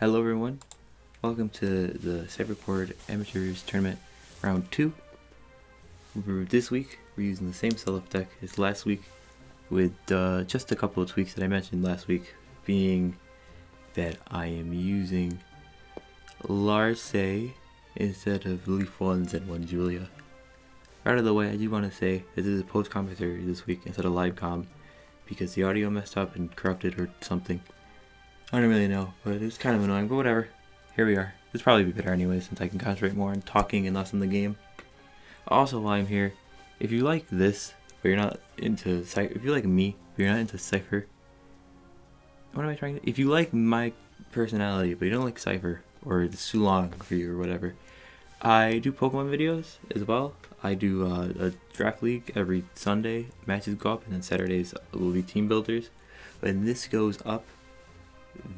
Hello everyone, welcome to the Ciphercord Amateurs Tournament Round 2. This week, we're using the same sell-off deck as last week, with just a couple of tweaks that I mentioned last week, being that I am using Larse instead of Leaf 1s and 1 Julia. Right out of the way, I do want to say that this is a post-commentary this week instead of live com, because the audio messed up and corrupted or something. I don't really know, but it's kind of annoying, but whatever. Here we are. This will probably be better anyway, since I can concentrate more on talking and less on the game. Also, while I'm here, if you like this, but you're not into Cipher, if you like me, but you're not into Cipher, what am I trying to, if you like my personality, but you don't like Cipher, or it's too long for you or whatever, I do Pokemon videos as well. I do a draft league every Sunday, matches go up, and then Saturdays will be team builders. When this goes up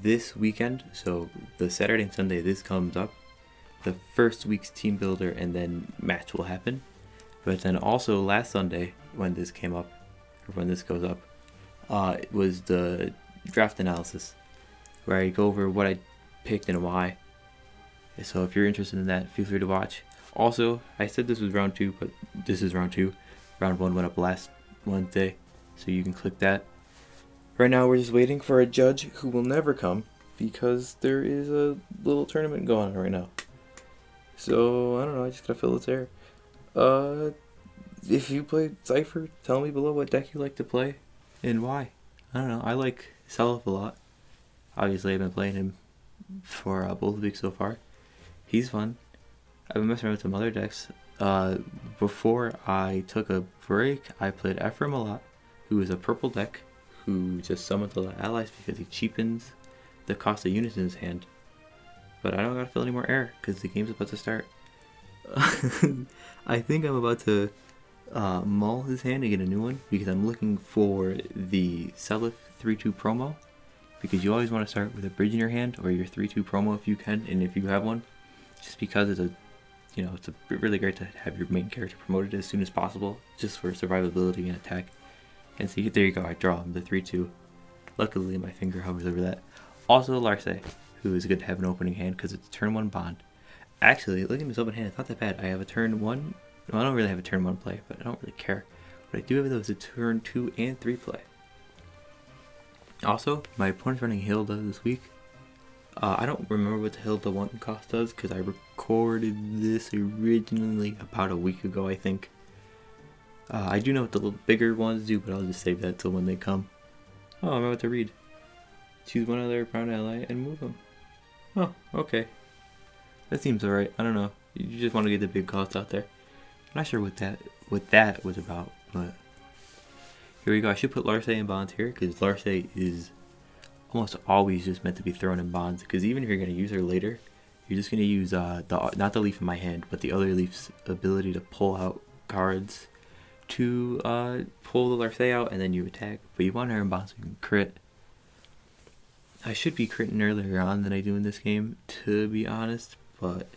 this weekend, so the Saturday and Sunday this comes up, the first week's team builder and then match will happen. But then also last Sunday when this came up, or when this goes up, it was the draft analysis, where I go over what I picked and why. So if you're interested in that, feel free to watch. Also, I said this was round 2, but this is round 2. Round 1 went up last Wednesday, so you can click that. Right now we're just waiting for a judge who will never come because there is a little tournament going on right now. So, I don't know, I just gotta fill this air. If you play Cipher, tell me below what deck you like to play and why. I don't know, I like Self a lot. Obviously I've been playing him for both weeks so far. He's fun. I've been messing around with some other decks. Before I took a break, I played Ephraim a lot, who is a purple deck, who just summons a lot of allies because he cheapens the cost of units in his hand. But I don't gotta fill any more air because the game's about to start. I think I'm about to mull his hand and get a new one because I'm looking for the Selif 3-2 promo, because you always want to start with a bridge in your hand or your 3-2 promo if you can, and if you have one, just because it's it's really great to have your main character promoted as soon as possible, just for survivability and attack. And see, there you go, I draw him, the 3-2. Luckily, my finger hovers over that. Also, Larse, who is good to have an opening hand because it's a turn 1 bond. Actually, looking at his open hand, it's not that bad. I have a turn 1, well, I don't really have a turn 1 play, but I don't really care. What I do have though is a turn 2 and 3 play. Also, my opponent's running Hilda this week. I don't remember what the Hilda 1 cost does because I recorded this originally about a week ago, I think. I do know what the little bigger ones do, but I'll just save that till when they come. Oh, I'm about to read. Choose one other brown ally and move them. Oh, okay. That seems alright. I don't know. You just want to get the big cost out there. I'm not sure what that was about, but here we go. I should put Larse in bonds here because Larse is almost always just meant to be thrown in bonds. Because even if you're going to use her later, you're just going to use not the leaf in my hand, but the other leaf's ability to pull out cards to pull the Larse out and then you attack. But you want her in bonds so you can crit. I should be critting earlier on than I do in this game, to be honest, but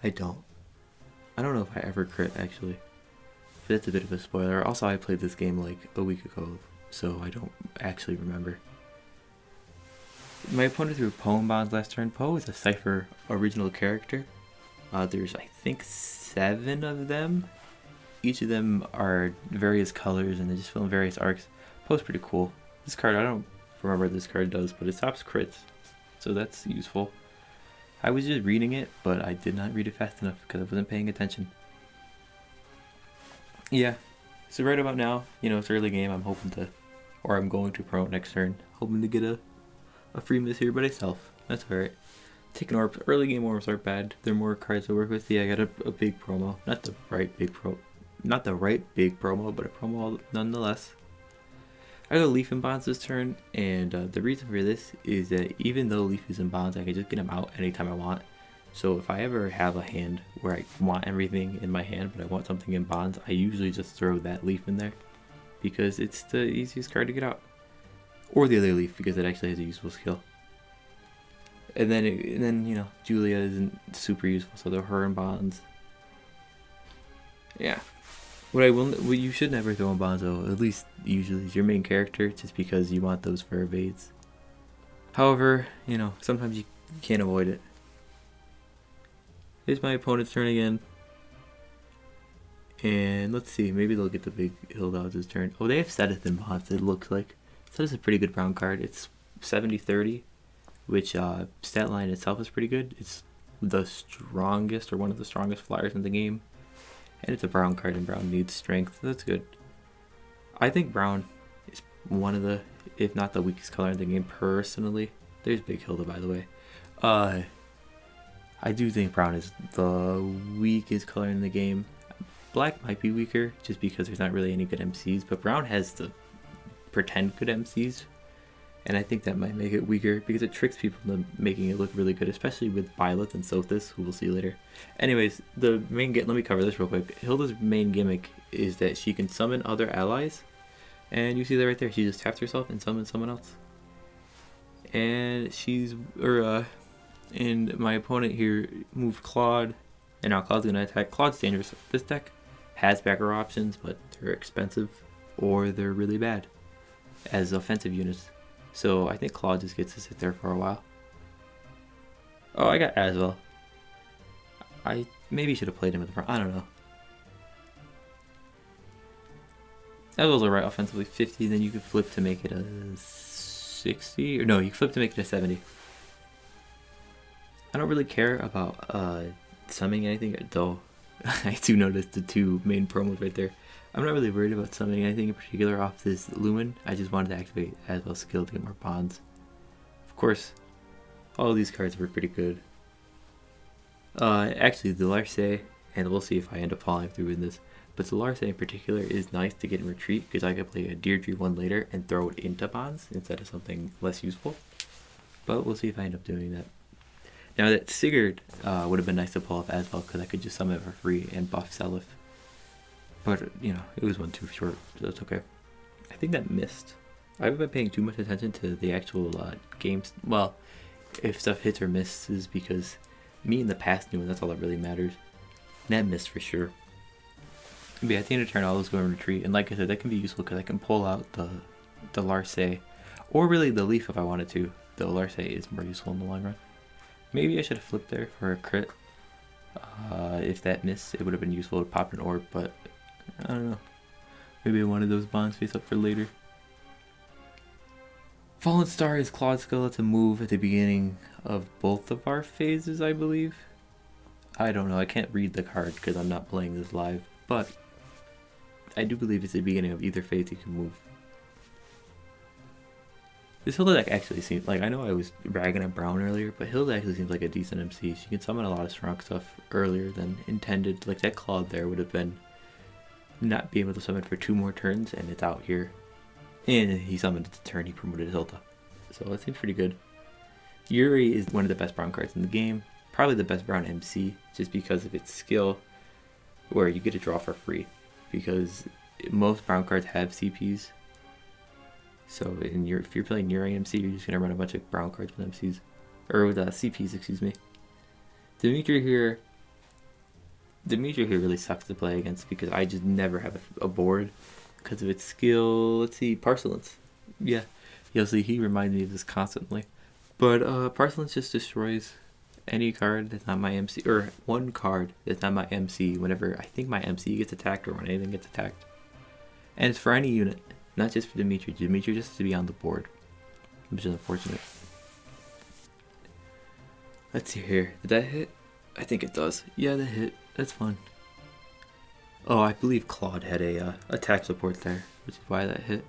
I don't. I don't know if I ever crit actually. But that's a bit of a spoiler. Also, I played this game like a week ago, so I don't actually remember. My opponent threw Poem Bonds last turn. Poe is a Cipher original character. There's, I think, 7 of them. Each of them are various colors and they just fill in various arcs. Poe's pretty cool. This card, I don't remember what this card does, but it stops crits, so that's useful. I was just reading it, but I did not read it fast enough because I wasn't paying attention. Yeah, so right about now, it's early game. I'm going to promote next turn, hoping to get a free miss here, but I self. That's alright. Taking orbs. Early game orbs aren't bad. They're more cards to work with. Yeah, I got a big promo. Not the right big promo, but a promo nonetheless. I got Leaf in bonds this turn, and the reason for this is that even though Leaf is in bonds, I can just get him out anytime I want. So if I ever have a hand where I want everything in my hand, but I want something in bonds, I usually just throw that Leaf in there because it's the easiest card to get out. Or the other Leaf because it actually has a useful skill. And then Julia isn't super useful, so they're her in bonds. Yeah. What you should never throw in bonds though, at least usually, is your main character, just because you want those for evades. However, you know, sometimes you can't avoid it. Here's my opponent's turn again. And let's see, maybe they'll get the big Hilda's turn. Oh, they have Sedith in bonds, it looks like. So this is a pretty good brown card. It's 70-30, which stat line itself is pretty good. It's the strongest, or one of the strongest flyers in the game. And it's a brown card, and brown needs strength. So that's good. I think brown is one of the, if not the weakest color in the game personally. There's Big Hilda, by the way. I do think brown is the weakest color in the game. Black might be weaker, just because there's not really any good MCs, but brown has the pretend good MCs, and I think that might make it weaker, because it tricks people into making it look really good, especially with Violet and Sothis, who we'll see later. Anyways, the main let me cover this real quick. Hilda's main gimmick is that she can summon other allies, and you see that right there, she just taps herself and summons someone else. And and my opponent here moved Claude, and now Claude's gonna attack. Claude's dangerous. This deck has backer options, but they're expensive, or they're really bad as offensive units. So I think Claude just gets to sit there for a while. Oh, I got Aswell. I maybe should have played him at the front. I don't know. Aswell's alright offensively, 50, then you could flip to make it a 60, or no, you flip to make it a 70. I don't really care about summoning anything, though I do notice the two main promos right there. I'm not really worried about summoning anything in particular off this Lumen. I just wanted to activate Aswell's skill to get more bonds. Of course, all of these cards were pretty good. Actually, the Larce, and we'll see if I end up following through with this, but the Larce in particular is nice to get in retreat, because I could play a Deirdre one later and throw it into bonds instead of something less useful. But we'll see if I end up doing that. Now that Sigurd would have been nice to pull off as well, because I could just summon it for free and buff Seliph. But, you know, it was one too short, so it's okay. I think that missed. I haven't been paying too much attention to the actual games. Well, if stuff hits or misses, because me in the past knew, and that's all that really matters. That missed for sure. But yeah, at the end of turn, I'll just go and retreat. And like I said, that can be useful, because I can pull out the Larce, or really the Leaf if I wanted to. The Larce is more useful in the long run. Maybe I should have flipped there for a crit. If that missed, it would have been useful to pop an orb, but I don't know. Maybe I wanted those bonds face up for later. Fallen Star is Claude's skill to move at the beginning of both of our phases, I believe. I don't know, I can't read the card because I'm not playing this live, but I do believe it's the beginning of either phase you can move. This Hilda deck actually seems like, I know I was ragging at Brown earlier, but Hilda actually seems like a decent MC. She can summon a lot of strong stuff earlier than intended. Like that Claude there would have been not being able to summon for 2 more turns, and it's out here. And he summoned it to turn, he promoted Hilda. So that seems pretty good. Yuri is one of the best Brown cards in the game. Probably the best Brown MC, just because of its skill, where you get to draw for free. Because most Brown cards have CPs. So if you're playing Yuri MC, you're just going to run a bunch of brown cards with MCs. Or with CPs, excuse me. Dimitri here really sucks to play against, because I just never have a board because of its skill. Let's see, Paraselene. Yeah, you'll see he reminds me of this constantly. But Paraselene just destroys any card that's not my MC, or one card that's not my MC whenever I think my MC gets attacked, or when anything gets attacked. And it's for any unit. Not just for Dimitri. Dimitri just has to be on the board, which is unfortunate. Let's see here. Did that hit? I think it does. Yeah, that hit. That's fun. Oh, I believe Claude had a attack support there, which is why that hit.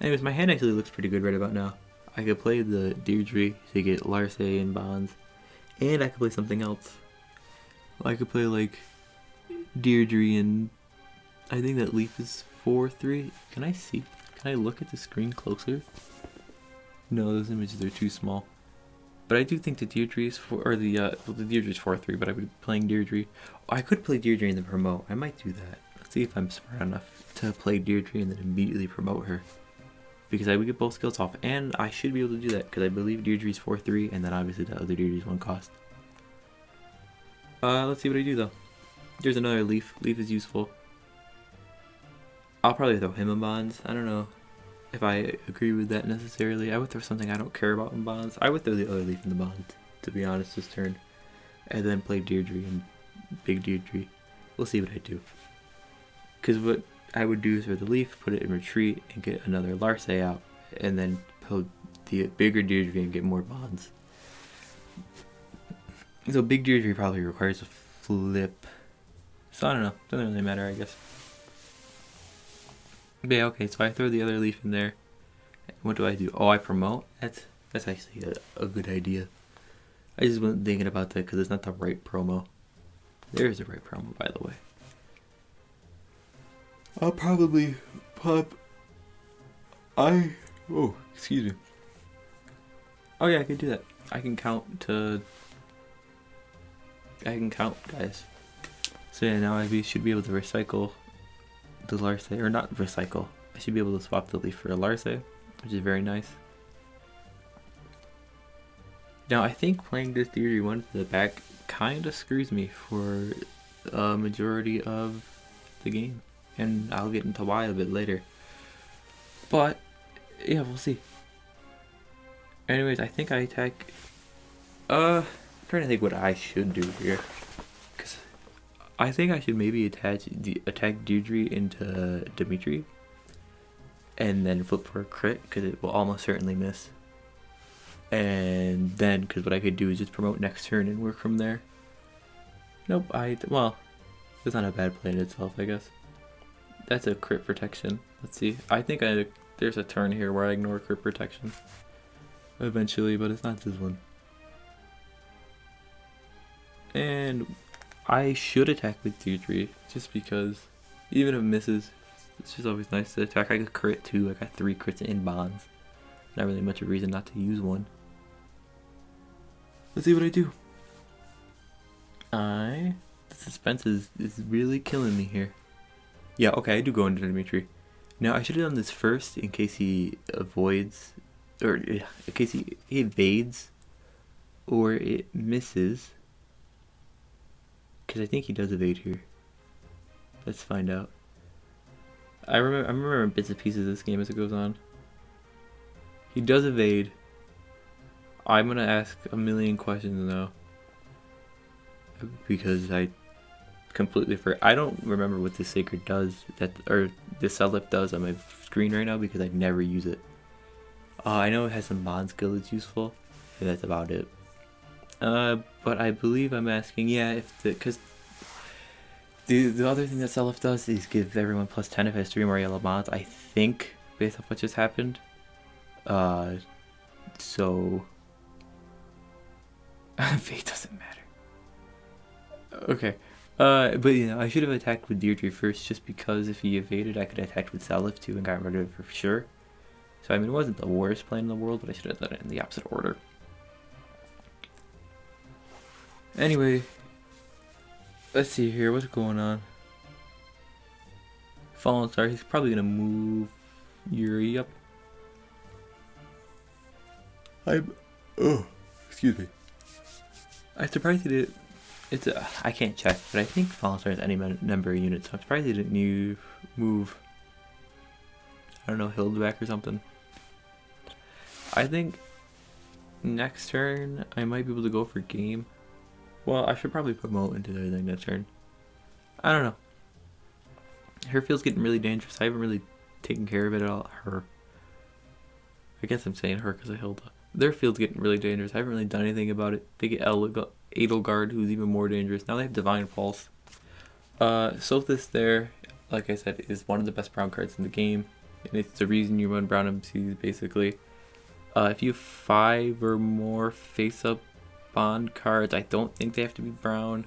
Anyways, my hand actually looks pretty good right about now. I could play the Deirdre to get Larce and bonds, and I could play something else. I could play like Deirdre, and I think that Leaf is 4-3. Can I see? Can I look at the screen closer? No, those images are too small. But I do think the Deirdre is the Deirdre is 4-3, but I would be playing Deirdre. Oh, I could play Deirdre in the promote. I might do that. Let's see if I'm smart enough to play Deirdre and then immediately promote her. Because I would get both skills off, and I should be able to do that, because I believe Deirdre is 4-3, and then obviously the other Deirdre is 1 cost. Let's see what I do though. There's another Leaf. Leaf is useful. I'll probably throw him in bonds. I don't know. if I agree with that necessarily. I would throw something I don't care about in bonds. I would throw the other leaf in the bond, to be honest, this turn. And then play Deirdre and Big Deirdre. We'll see what I do. Because what I would do is throw the leaf, put it in retreat, and get another Larce out. And then put the bigger Deirdre and get more bonds. So Big Deirdre probably requires a flip. So I don't know. Doesn't really matter, I guess. But yeah, okay, so I throw the other leaf in there. What do? Oh, I promote? That's actually a good idea. I just wasn't thinking about that because it's not the right promo. There's the right promo, by the way. I'll probably pop... Oh, excuse me. Oh yeah, I could do that. I can count, guys. So yeah, now I should be able to recycle the Larce, or not recycle. I should be able to swap the leaf for a Larce, which is very nice. Now I think playing this Deirdre 1 to the back kind of screws me for a majority of the game, and I'll get into why a bit later. But yeah, we'll see. Anyways, I think I attack. I'm trying to think what I should do here, because I think I should maybe attack Deirdre into Dimitri, and then flip for a crit because it will almost certainly miss. And then, because what I could do is just promote next turn and work from there. Nope, well, it's not a bad play in itself, I guess. That's a crit protection. Let's see. I think there's a turn here where I ignore crit protection eventually, but it's not this one. And I should attack with Deirdre, just because even if it misses, it's just always nice to attack. I got crit too. I got 3 crits in bonds. Not really much of a reason not to use one. Let's see what I do. The suspense is really killing me here. Yeah, okay, I do go into Dimitri. Now, I should have done this first in case he avoids, or in case he evades, or it misses. Because I think he does evade here. Let's find out. I remember bits and pieces of this game as it goes on. He does evade. I'm gonna ask a million questions now, because I completely forgot. I don't remember what this sacred does, or the Self does on my screen right now, because I never use it. I know it has some bond skill that's useful, and that's about it. But I believe I'm asking, yeah, because the other thing that Self does is give everyone plus 10 if it has 3 more yellow bonds. I think, based off what just happened. So fate doesn't matter. Okay. But you know, I should have attacked with Deirdre first, just because if he evaded, I could have attacked with Salif too and got rid of it for sure. So I mean, it wasn't the worst plan in the world, but I should have done it in the opposite order. Anyway, let's see here, what's going on? Fallen Star, he's probably gonna move Yuri up. Excuse me. I'm surprised he did. I can't check, but I think Fallen Star has any number of units, so I'm surprised he didn't move. I don't know, Hilda back or something. I think next turn I might be able to go for game. Well, I should probably promote into everything next turn. I don't know. Her field's getting really dangerous. I haven't really taken care of it at all. Her. I guess I'm saying her because I Hilda. Their field's getting really dangerous. I haven't really done anything about it. They get Edelgard, who's even more dangerous. Now they have Divine Pulse. Sothis there, like I said, is one of the best brown cards in the game. And it's the reason you run brown MCs, basically. If you have 5 or more face-up bond cards, I don't think they have to be brown.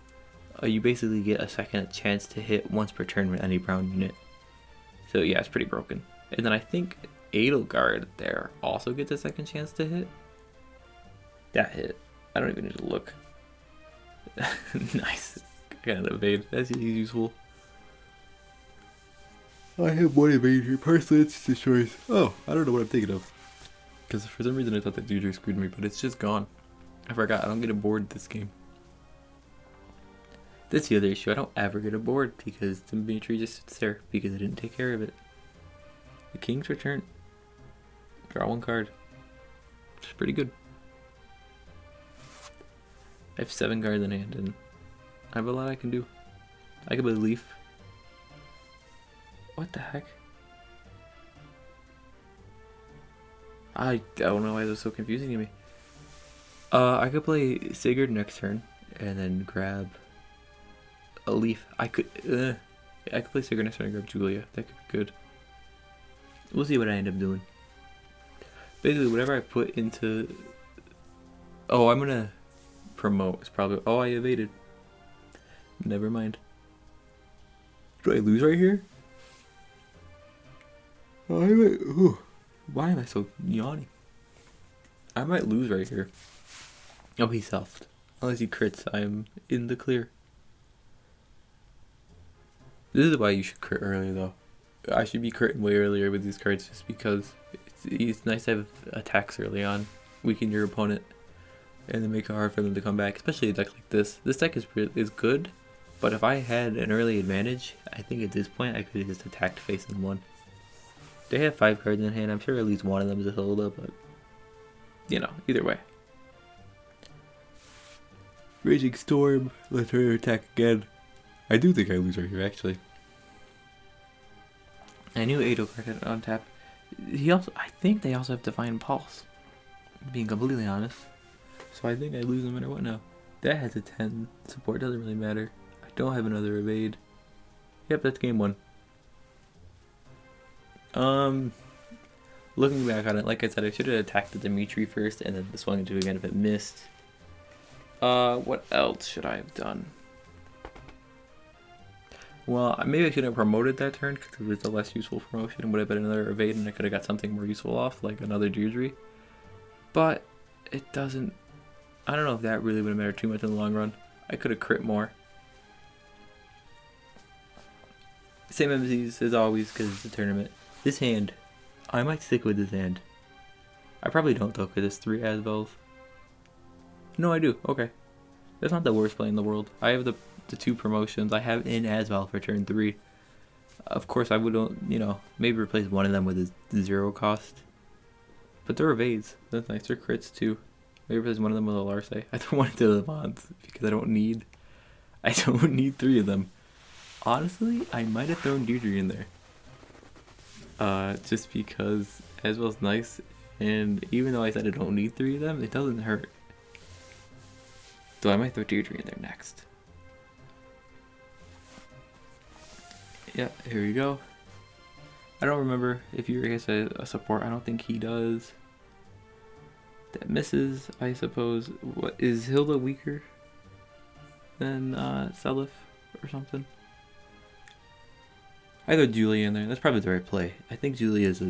You basically get a second chance to hit once per turn with any brown unit. So yeah, it's pretty broken. And then I think Edelgard there also gets a second chance to hit. That hit. I don't even need to look. Nice. I got an evade. That's useful. I have one evade here. Personally, it's just a choice. Oh, I don't know what I'm thinking of. Because for some reason I thought that Deirdre screwed me, but it's just gone. I forgot. I don't get a board this game. That's the other issue. I don't ever get a board because Dimitri just sits there because I didn't take care of it. The King's Return. Draw one card. It's pretty good. I have 7 cards in hand, and I have a lot I can do. I could play Leaf. What the heck? I don't know why this was so confusing to me. I could play Sigurd next turn, and then grab a Leaf. I could play Sigurd next turn and grab Julia. That could be good. We'll see what I end up doing. Basically, whatever I put into... Oh, I'm gonna promote. It's probably... Oh, I evaded. Never mind. Do I lose right here? Oh, why am I so yawning? I might lose right here. Oh, he selfed. Unless he crits, I'm in the clear. This is why you should crit early, though. I should be critting way earlier with these cards just because it's nice to have attacks early on. Weaken your opponent and then make it hard for them to come back, especially a deck like this. This deck is good, but if I had an early advantage, I think at this point I could have just attacked face and won. They have 5 cards in hand. I'm sure at least one of them is a Hilda, but you know, either way. Raging Storm. Let's try to attack again. I do think I lose right here, actually. I knew Ado card had on tap. I think they also have Divine Pulse. Being completely honest. So I think I lose no matter what now. That has a 10. Support doesn't really matter. I don't have another evade. Yep, that's game 1. Looking back on it, like I said, I should have attacked the Dimitri first and then swung into it again if it missed. What else should I have done? Well, maybe I should have promoted that turn because it was a less useful promotion. It would have been another evade and I could have got something more useful off, like another Deirdre. But it doesn't... I don't know if that really would have mattered too much in the long run. I could have crit more. Same MCs as always because it's a tournament. This hand, I might stick with this hand. I probably don't though because it's 3 Asvels. No, I do. Okay. That's not the worst play in the world. I have the 2 promotions. I have in Asvel for turn 3. Of course, I would, you know, maybe replace one of them with a 0 cost. But they're evades. That's nice. They're crits too. Maybe replace one of them with a Larce. I don't want to do the bonds because I don't need 3 of them. Honestly, I might have thrown Deirdre in there. Just because Asvel's nice, and even though I said I don't need 3 of them, it doesn't hurt. So I might throw Deirdre in there next. Yeah, here we go. I don't remember if Yuri has a support. I don't think he does. That misses, I suppose. What is Hilda weaker than Seliph or something? I throw Julia in there. That's probably the right play. I think Julia is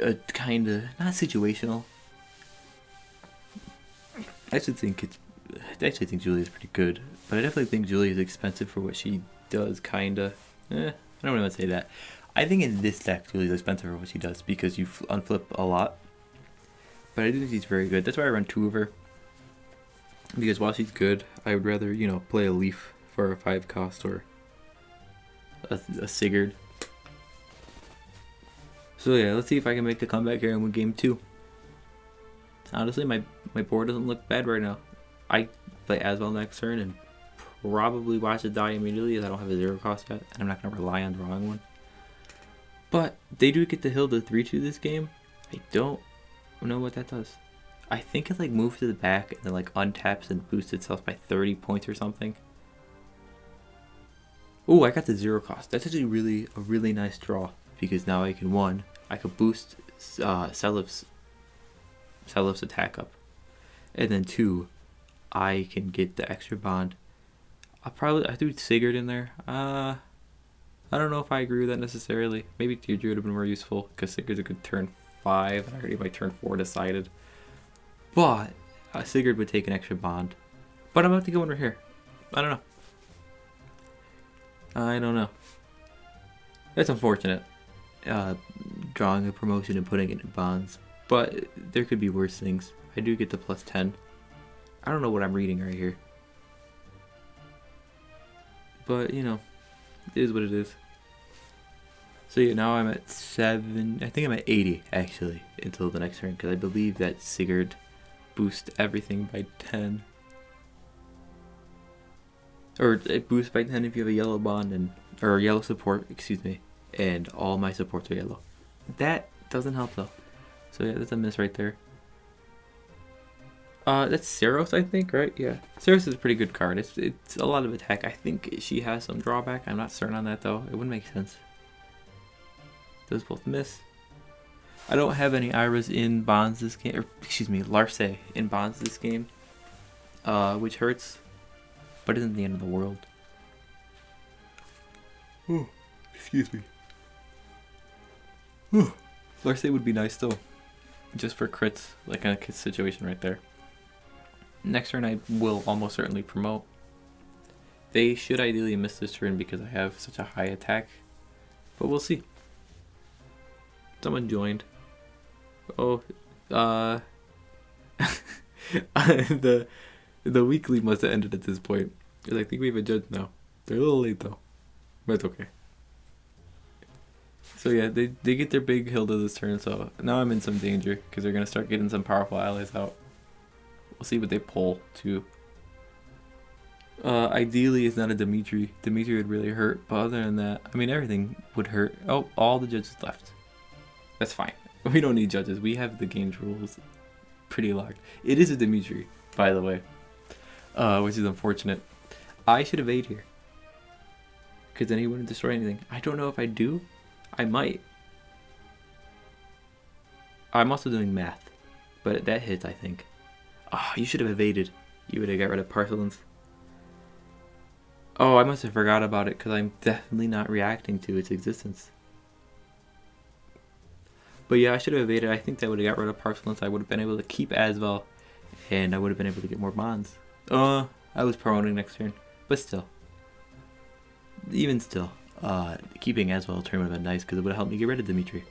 a kind of not situational. I actually think Julia is pretty good, but I definitely think Julia is expensive for what she does. Kinda. I don't want to say that. I think in this deck, Julia's expensive for what she does because you unflip a lot. But I do think she's very good. That's why I run 2 of her. Because while she's good, I would rather, you know, play a Leaf for a 5 cost or a Sigurd. So yeah, let's see if I can make the comeback here and win game 2. Honestly, my board doesn't look bad right now. I play Asvel next turn and probably watch it die immediately as I don't have a 0 cost yet, and I'm not going to rely on drawing one. But they do get the Hilda 3-2 this game. I don't know what that does. I think it like moves to the back and then like untaps and boosts itself by 30 points or something. Oh, I got the 0 cost. That's actually a really nice draw because now I can, 1, I could boost Seliph's attack up, and then 2, I can get the extra bond. I threw Sigurd in there. I don't know if I agree with that necessarily. Maybe Deirdre would have been more useful because Sigurd's a good turn 5 and I already my turn 4 decided. But Sigurd would take an extra bond. But I'm about to go in right here. I don't know. That's unfortunate. Drawing a promotion and putting it in bonds. But there could be worse things. I do get the plus 10. I don't know what I'm reading right here. But, you know, it is what it is. So yeah, now I'm at 7. I think I'm at 80 actually until the next turn, because I believe that Sigurd boosts everything by 10. Or it boosts by 10 if you have a yellow bond or yellow support, excuse me, and all my supports are yellow. That doesn't help though. So yeah, that's a miss right there. That's Saros, I think, right? Yeah. Saros is a pretty good card. It's a lot of attack. I think she has some drawback. I'm not certain on that though. It wouldn't make sense. Those both miss. I don't have any Iras in bonds this game, or excuse me, Larce in bonds this game, which hurts, but isn't the end of the world. Oh, excuse me. Larce would be nice though, just for crits, like in a situation right there. Next turn I will almost certainly promote. They should ideally miss this turn because I have such a high attack, but we'll see. Someone joined. Oh, the weekly must have ended at this point, because I think we have a judge now. They're a little late though, but it's okay. So yeah, they get their big Hilda this turn, so now I'm in some danger, because they're going to start getting some powerful allies out. We'll see what they pull, too. Ideally, it's not a Dimitri. Dimitri would really hurt, but other than that, I mean, everything would hurt. Oh, all the judges left. That's fine. We don't need judges. We have the game's rules pretty locked. It is a Dimitri, by the way, which is unfortunate. I should evade here, because then he wouldn't destroy anything. I don't know if I do. I might. I'm also doing math, but that hits, I think. Ah, you should have evaded. You would have got rid of Paraselene. Oh, I must have forgot about it, because I'm definitely not reacting to its existence. But yeah, I should have evaded. I think that would have got rid of Paraselene. I would have been able to keep Asvel, and I would have been able to get more bonds. I was promoting next turn, but still. Even still, keeping Asvel turn would have been nice, because it would have helped me get rid of Dimitri.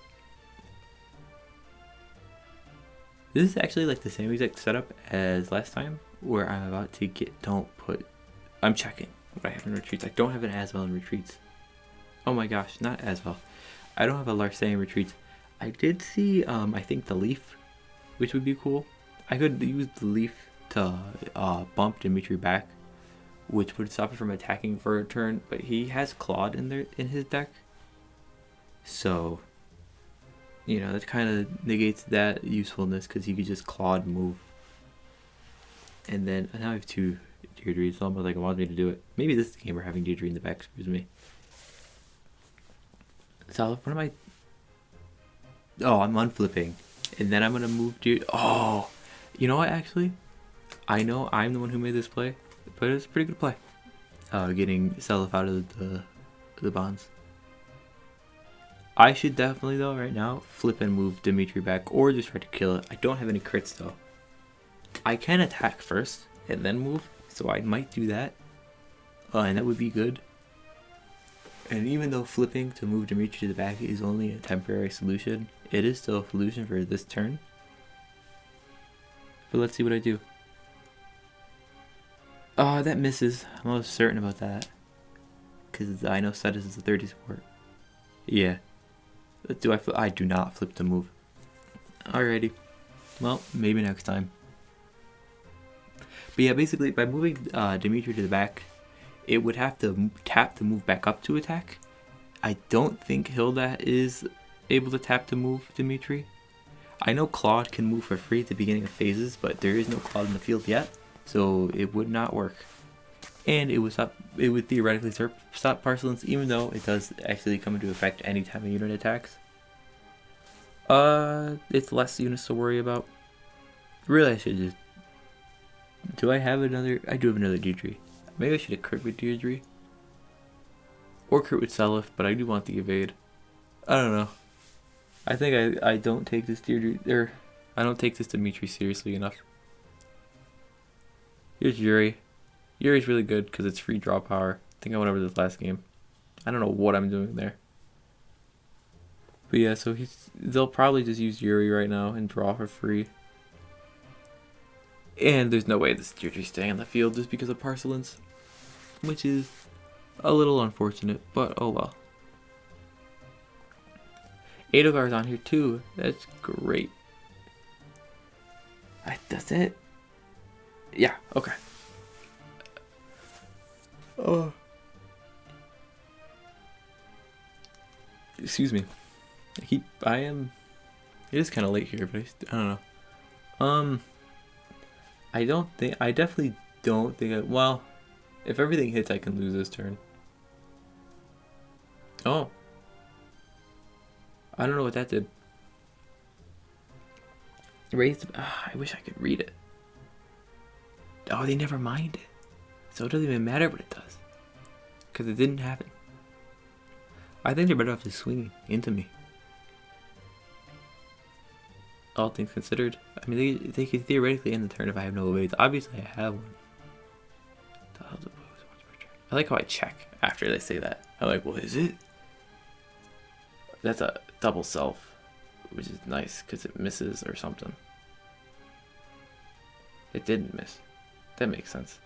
This is actually like the same exact setup as last time, where I'm about to get, I'm checking what I have in retreats. I don't have an Asvel in retreats. Oh my gosh, not Asvel. I don't have a Larce in retreats. I did see, I think the Leaf, which would be cool. I could use the Leaf to bump Dimitri back, which would stop him from attacking for a turn, but he has Claude in his deck. So, you know, that kind of negates that usefulness, because he could just Claude move. And then, now I have 2 Deirdre, it's almost like it wants me to do it. Maybe this is the game we're having Deirdre in the back, excuse me. So, what am I... Oh, I'm unflipping. And then I'm going to move Deirdre... Oh! You know what, actually? I know I'm the one who made this play, but it's a pretty good play. Getting Seliph out of the bonds. I should definitely, though, right now, flip and move Dimitri back, or just try to kill it. I don't have any crits, though. I can attack first, and then move, so I might do that. And that would be good. And even though flipping to move Dimitri to the back is only a temporary solution, it is still a solution for this turn. But let's see what I do. Oh, that misses. I'm almost certain about that, because I know Cetus is a 30 support. Yeah. Do I flip? I do not flip to move. Alrighty. Well, maybe next time. But yeah, basically, by moving Dimitri to the back, it would have to tap to move back up to attack. I don't think Hilda is able to tap to move Dimitri. I know Claude can move for free at the beginning of phases, but there is no Claude in the field yet, so it would not work. And it would theoretically stop Paraselene, even though it does actually come into effect anytime a unit attacks. It's less units to worry about. Really, I should just... Do I have another... I do have another Deirdre. Maybe I should have crit with Deirdre. Or crit with Seliph, but I do want the evade. I don't know. I think I don't take this Deirdre... I don't take this Dimitri seriously enough. Here's Yuri. Yuri's really good because it's free draw power. I think I went over this last game. I don't know what I'm doing there. But yeah, so they'll probably just use Yuri right now and draw for free. And there's no way this Deirdre's staying on the field just because of Paraselene, which is a little unfortunate, but oh well. Edelgar's on here too. That's great. That's it? Yeah, okay. Oh. Excuse me. It is kind of late here, but I don't know. I definitely don't think well, if everything hits, I can lose this turn. Oh. I don't know what that did. Raised. I wish I could read it. Oh, they never mind it. So it doesn't even matter what it does. Because it didn't happen. I think they're better off just swinging into me. All things considered. I mean, they could theoretically end the turn if I have no evades. Obviously, I have one. I like how I check after they say that. I'm like, what is it? That's a double self, which is nice because it misses or something. It didn't miss. That makes sense.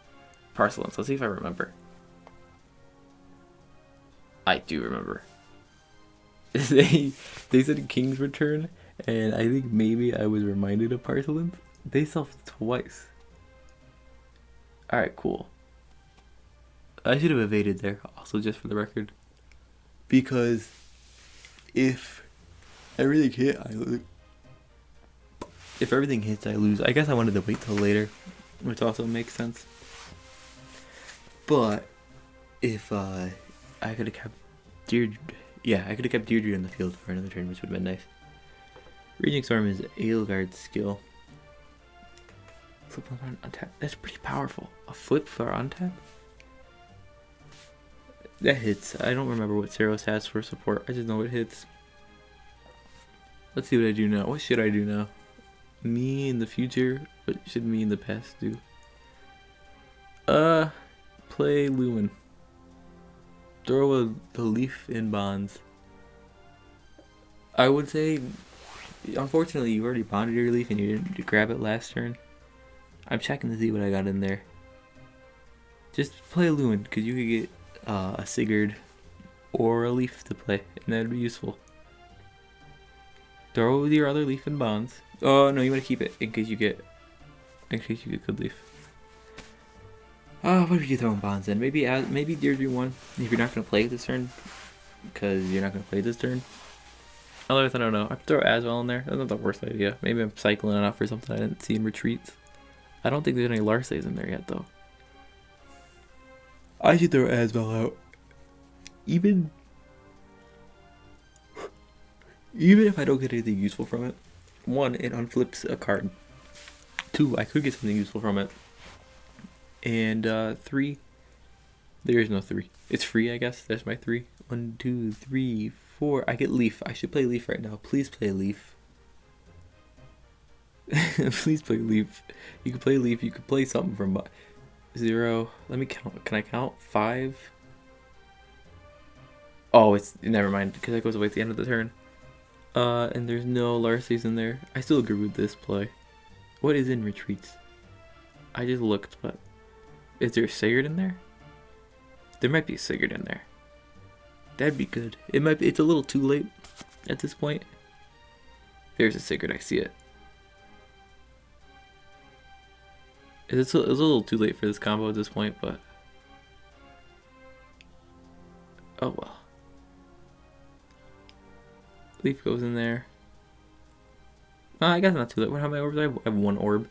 Paraselene. Let's see if I remember. I do remember. they said King's Return, and I think maybe I was reminded of Paraselene. They self twice. Alright, cool. I should have evaded there, also just for the record. Because if everything hit, I lose. If everything hits, I lose. I guess I wanted to wait till later, which also makes sense. But if I could have kept Deirdre, I could have kept Deirdre in the field for another turn, which would have been nice. Raging Storm is Edelgard's skill. Flip on untap. That's pretty powerful. A flip for untap? That hits. I don't remember what Saros has for support. I just know it hits. Let's see what I do now. What should I do now? Me in the future? What should me in the past do? Play Lumen. Throw the leaf in bonds. I would say, unfortunately, you already bonded your leaf and you didn't grab it last turn. I'm checking to see what I got in there. Just play Lumen, because you could get a Sigurd or a leaf to play, and that'd be useful. Throw your other leaf in bonds. Oh no, you want to keep it in case you get good leaf. What would you throw in bonds then? Maybe Deirdre 1 if you're not gonna play this turn, because you're not gonna play this turn. Otherwise, I don't know. I could throw Aswell in there. That's not the worst idea. Maybe I'm cycling it off for something I didn't see in retreats. I don't think there's any Larsays in there yet though. I should throw Aswell out. Even if I don't get anything useful from it. 1, it unflips a card. 2, I could get something useful from it. And 3, there is no 3. It's free, I guess. That's my 3. 1, 2, 3, 4. I get Leaf. I should play Leaf right now. Please play Leaf. Please play Leaf. You can play Leaf. You can play something from 0. Let me count. Can I count? 5. Oh, it's never mind because that goes away at the end of the turn. And there's no Larsays in there. I still agree with this play. What is in retreats? I just looked, but is there a Sigurd in there? There might be a Sigurd in there. That'd be good. It might be. It's a little too late at this point. There's a Sigurd. I see it. It's a little too late for this combo at this point, but oh well. Leaf goes in there. I guess not too late. How many orbs do I have? I have 1 orb.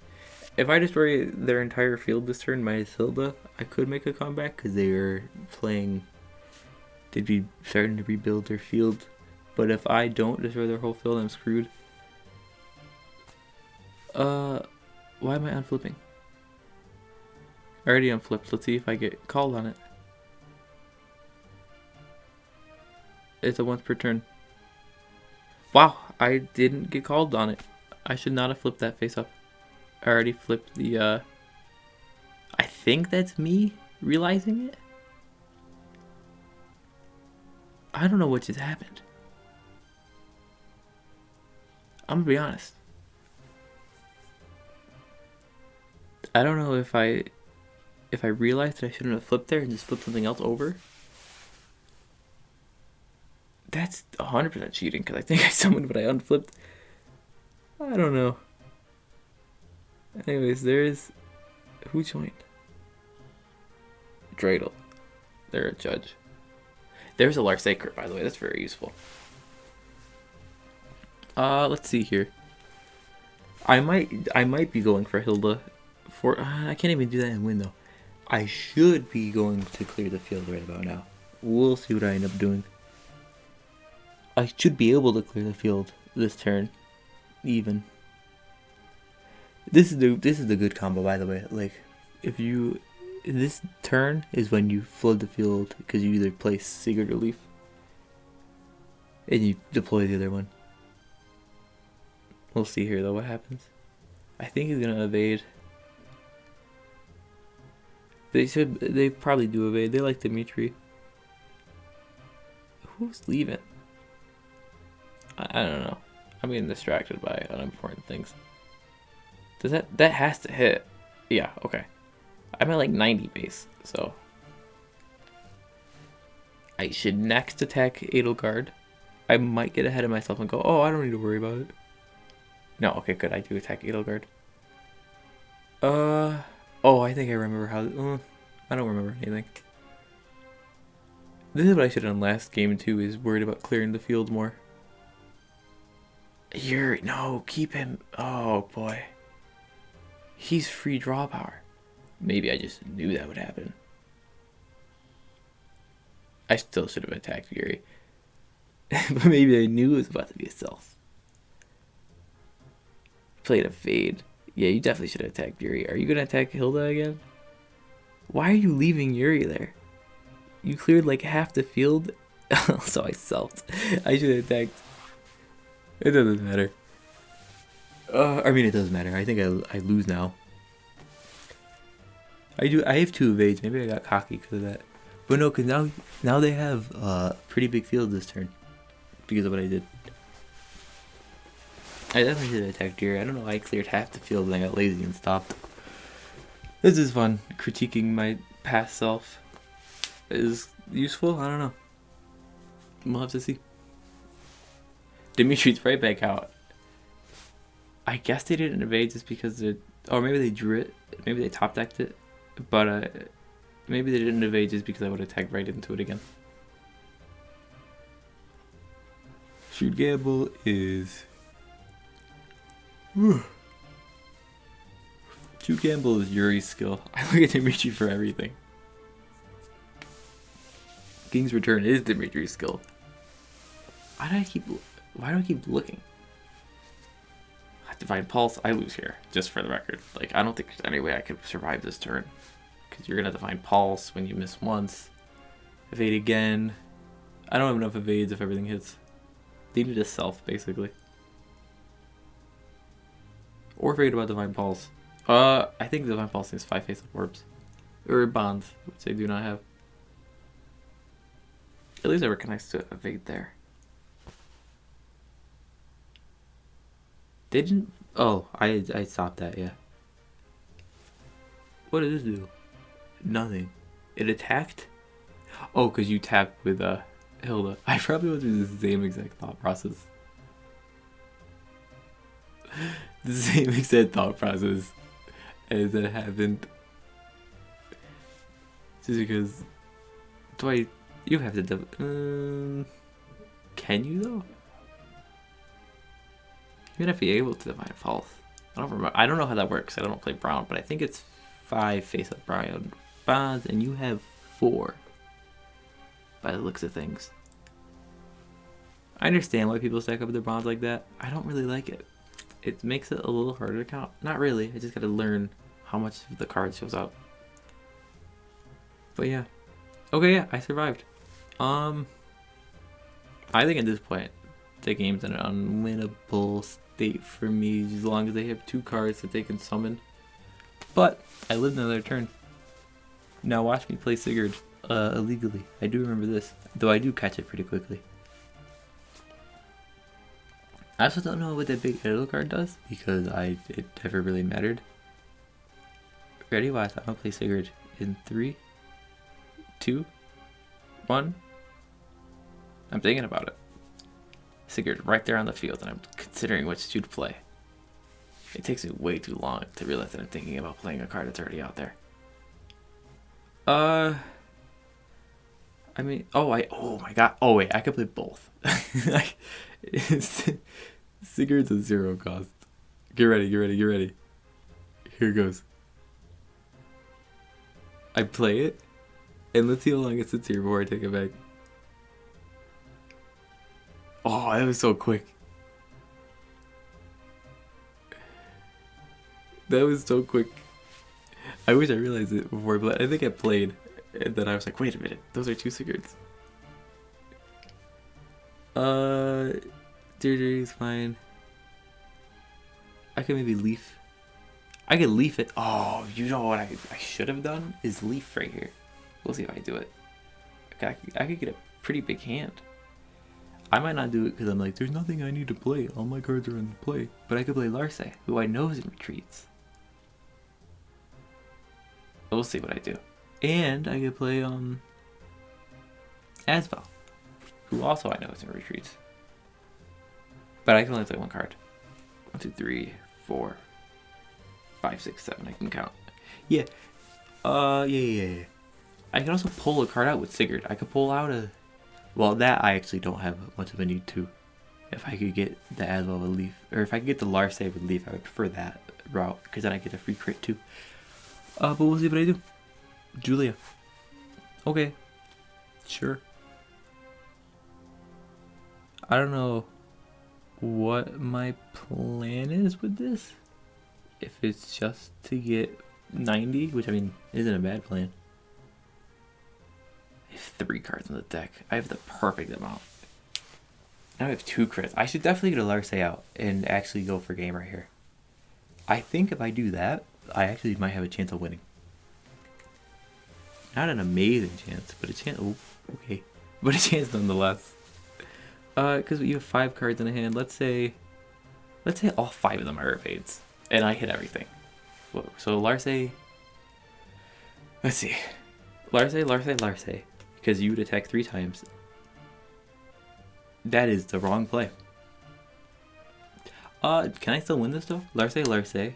If I destroy their entire field this turn minus Hilda, I could make a comeback because they are playing. They'd be starting to rebuild their field. But if I don't destroy their whole field, I'm screwed. Why am I unflipping? I already unflipped. Let's see if I get called on it. It's a once per turn. Wow, I didn't get called on it. I should not have flipped that face up. I already flipped the, I think that's me realizing it. I don't know what just happened. I'm gonna be honest. I don't know if I realized that I shouldn't have flipped there and just flipped something else over. That's 100% cheating because I think I summoned but I unflipped. I don't know. Anyways, there's... Who joined? Dreidel. They're a judge. There's a Ciphercord, by the way. That's very useful. Let's see here. I might be going for Hilda. I can't even do that and win though. I should be going to clear the field right about now. We'll see what I end up doing. I should be able to clear the field this turn, even. This is the good combo, by the way. Like, this turn is when you flood the field because you either play Sigurd or Leaf, and you deploy the other one. We'll see here though what happens. I think he's gonna evade. They probably do evade. They like Dimitri. Who's leaving? I don't know. I'm getting distracted by unimportant things. Does that has to hit? Yeah, okay. I'm at like 90 base, so I should next attack Edelgard. I might get ahead of myself and go, oh, I don't need to worry about it. No, okay, good. I do attack Edelgard. Oh, I think I remember how... I don't remember anything. This is what I should have done last game, too, is worried about clearing the field more. No, keep him... Oh, boy. He's free draw power. Maybe I just knew that would happen. I still should have attacked Fury. But maybe I knew it was about to be a self. Played a fade. Yeah, you definitely should have attacked Yuri. Are you going to attack Hilda again? Why are you leaving Yuri there? You cleared like half the field. So I selfed. I should have attacked. It doesn't matter. I mean, it does matter. I think I lose now. I have 2 evades. Maybe I got cocky because of that. But no, because now they have pretty big field this turn. Because of what I did. I definitely should have attacked Yuri. I don't know why I cleared half the field and I got lazy and stopped. This is fun. Critiquing my past self is useful. I don't know. We'll have to see. Dimitri's right back out. I guess they didn't evade just because or maybe they drew it. Maybe they top decked it. But maybe they didn't evade just because I would attack right into it again. Shoot gamble is... Shoot gamble is Yuri's skill. I look at Dimitri for everything. King's Return is Dimitri's skill. Why do I keep looking? Divine Pulse, I lose here, just for the record. Like, I don't think there's any way I could survive this turn. Because you're going to Divine Pulse when you miss once. Evade again. I don't have enough evades if everything hits. They need a self, basically. Or forget about Divine Pulse. I think Divine Pulse is 5 face-up orbs. Or bonds, which they do not have. At least I recognize to evade there. They didn't... Oh, I stopped that, yeah. What did this do? Nothing. It attacked? Oh, because you tapped with Hilda. I probably went through the same exact thought process. The same exact thought process as that happened. Just because... You have to... Can you, though? You're gonna be able to Divine Pulse. I don't remember. I don't know how that works. I don't play Brown, but I think it's 5 face-up Brown bonds, and you have 4. By the looks of things. I understand why people stack up their bonds like that. I don't really like it. It makes it a little harder to count. Not really. I just gotta learn how much of the card shows up. But yeah. Okay, yeah, I survived. I think at this point, the game's in an unwinnable state for me as long as they have 2 cards that they can summon. But I lived another turn. Now watch me play Sigurd illegally. I do remember this, though I do catch it pretty quickly. I also don't know what that big idle card does because it never really mattered. Ready? Watch. I'm gonna play Sigurd in 3, 2, 1. I'm thinking about it. Sigurd right there on the field, and I'm considering which two to play. It takes me way too long to realize that I'm thinking about playing a card that's already out there. I mean, oh my god. Oh wait, I could play both. Sigurd's a 0 cost. Get ready, get ready, get ready. Here goes. I play it, and let's see how long it sits here before I take it back. Oh, that was so quick. That was so quick. I wish I realized it before I played. I think I played, and then I was like, wait a minute, those are 2 Sigurds. Deirdre's fine. I could maybe leaf. I could leaf it. Oh, you know what I should have done is leaf right here. We'll see if I do it. I could get a pretty big hand. I might not do it because I'm like, there's nothing I need to play. All my cards are in play. But I could play Larse, who I know is in retreats. We'll see what I do. And I could play Asval, who also I know is in retreats. But I can only play 1 card. 1, 2, 3, 4, 5, 6, 7. I can count. Yeah. Yeah. I can also pull a card out with Sigurd. I could pull out a... Well, that I actually don't have much of a need to. If I could get the Asval with Leaf, or if I could get the Larse with Leaf, I would prefer that route, because then I get a free crit too. But we'll see what I do. Julia. Okay. Sure. I don't know what my plan is with this. If it's just to get 90, which I mean isn't a bad plan. I have 3 cards in the deck. I have the perfect amount. Now I have 2 crits. I should definitely get a Larse out and actually go for game right here. I think if I do that, I actually might have a chance of winning. Not an amazing chance, but a chance. Oh, okay. But a chance nonetheless. Because you have 5 cards in a hand. Let's say all 5 of them are evades, and I hit everything. So Larse. Let's see. Larse. Because you would attack 3 times. That is the wrong play. Can I still win this though? Larse.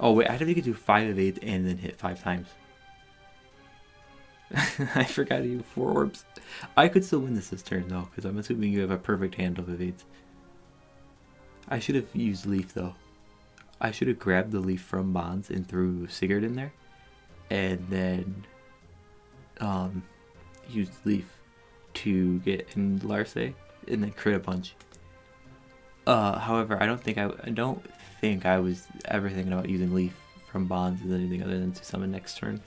Oh wait, I have to do 5 evades and then hit 5 times. I forgot to use 4 orbs. I could still win this turn though, because I'm assuming you have a perfect hand of evades. I should have used Leaf though. I should have grabbed the Leaf from Bonds and threw Sigurd in there, and then used Leaf to get in Larse and then crit a bunch. However, I don't think I was ever thinking about using Leaf from Bonds as anything other than to summon next turn,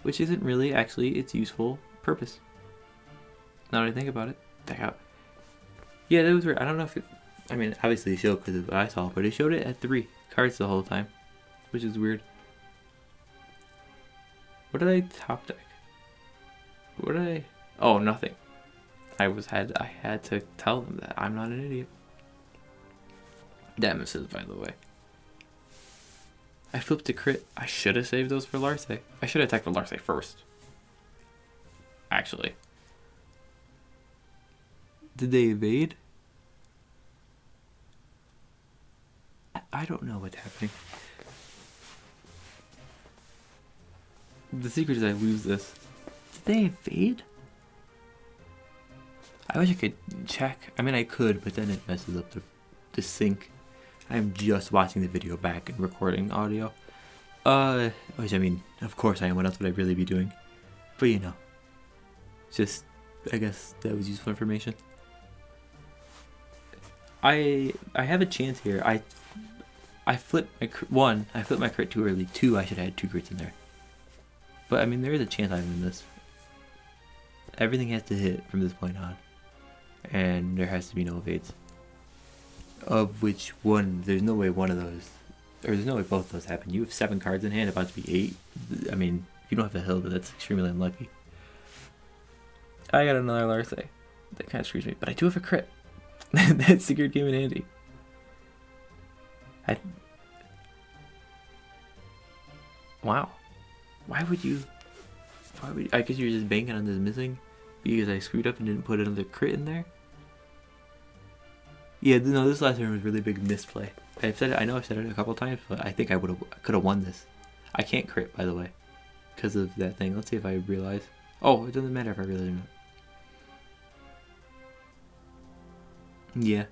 which isn't really actually its useful purpose. Now that I think about it, check out. Yeah, that was weird. I don't know if it. I mean, obviously it showed because of what I saw, but it showed it at 3 cards the whole time, which is weird. What did I top deck? What did I? Oh, nothing. I had to tell them that I'm not an idiot. That misses, by the way. I flipped a crit. I should have saved those for Larse. I should have attacked the Larse first. Actually. Did they evade? I don't know what's happening. The secret is I lose this. Did they evade? I wish I could check. I mean, I could, but then it messes up the sync. I'm just watching the video back and recording audio. Which I mean, of course I am. What else would I really be doing? But you know, just I guess that was useful information. I have a chance here. I flipped my one. I flipped my crit too early. 2. I should have had 2 crits in there. But I mean, there is a chance I win this. Everything has to hit from this point on, and there has to be no evades. Of which one? There's no way one of those, or there's no way both of those happen. You have 7 cards in hand, about to be 8. I mean, if you don't have a Hilda, that's extremely unlucky. I got another Larse. That kind of screws me, but I do have a crit. That Sigurd came in handy. Wow. Why would you? I guess you're just banking on this missing. because I screwed up and didn't put another crit in there. Yeah, no, this last turn was really big misplay. I've said it. I know I've said it a couple times, but I think I could have won this. I can't crit, by the way, because of that thing. Let's see if I realize. Oh, it doesn't matter if I realize or not. Yeah,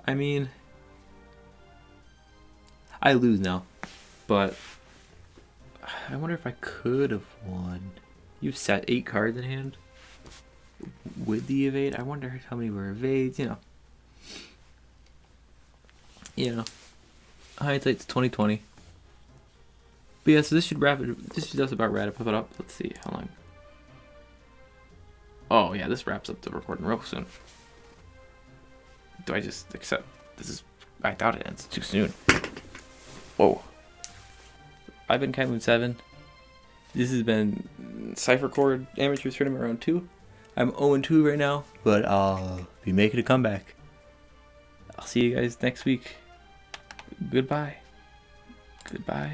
I mean, I lose now, but I wonder if I could have won. You've set 8 cards in hand with the evade. I wonder how many were evades. Hindsight's 2020. But yeah, so this should wrap it. This should just about wrap it up. Let's see how long. Oh yeah, this wraps up the recording real soon. Do I just accept? This is. I doubt it ends too soon. Whoa. I've been Kaimun 7. This has been Ciphercord Amateurs Tournament Round 2. I'm 0-2 right now, but I'll be making a comeback. I'll see you guys next week. Goodbye. Goodbye.